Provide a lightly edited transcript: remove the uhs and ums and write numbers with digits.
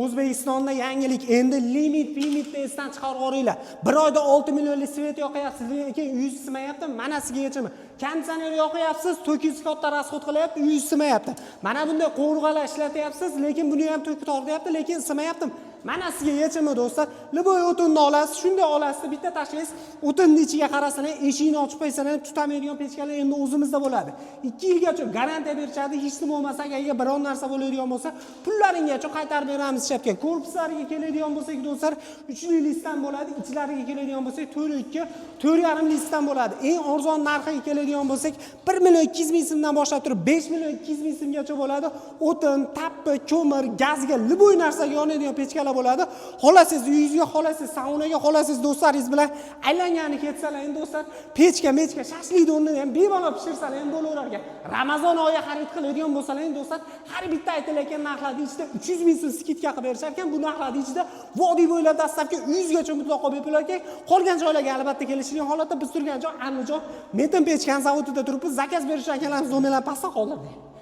O'zbekistonda yangilik endi limitni esdan chiqarib yuboringlar. Bir oyda 6 millionlik svet yoqyapsiz, lekin uyingiz isimayapti. Mana sizga yechimi. Konditsioner yoqyapsiz, to'kingiz katta rasxod qilyapti, uyingiz isimayapti. Mana bunday qo'rg'alar ishlatyapsiz, lekin buni ham to'ki tortyapti, lekin isimayapti. Mana sizga yechimi do'stlar. Liboy o'tinni olasiz, shunday olasiz, bitta tashlaysiz, o'tinning ichiga qarasanglar, eshikni ochib qo'ysangiz tutamaydigan pechkalar endi o'zimizda bo'ladi. 2 yilgacha garantiya berishadi, hech nima bo'lmasa, agar biron narsa bo'ladigan bo'lsa, pullaringgacha qaytarib beramiz chapga. Korpuslariga keladigan bo'lsak do'stlar, 3 listdan bo'ladi, ichlariga keladigan bo'lsak 4.2, 4.5 listdan bo'ladi. Eng arzon narxiga keladigan bo'lsak, 1 million 200 ming so'mdan boshlab turib 5 million 200 ming so'mgacha bo'ladi. O'tin, tappi, ko'mir, gazga, liboy narsaga yonadigan pechkalar bo'ladi. Xolasiz uyingizga, xolasiz saunaga, xolasiz do'stlaringiz bilan aylangani ketsalar, endi do'stlar, pechka, shashlik o'rnida ham bemalol pishirsalar ham bo'laverar ekan. Ramazon oyi xarid qiladigan bo'lsalar, endi do'stlar, har bitta aytilayotgan narxlarning ichida 300 ming so'm skidka qilib berishar ekan. Bu narxlarning ichida vodiy bo'ylab dastlabki 100 gacha mutlaqo bepul ekan. Qolgan joylarga albatta kelishgan holatda biz turgan joy Andijon Metin pechkan zavodida turibmiz. Zakaz berish ekanlarimiz nomerlar pastda qoldirdik.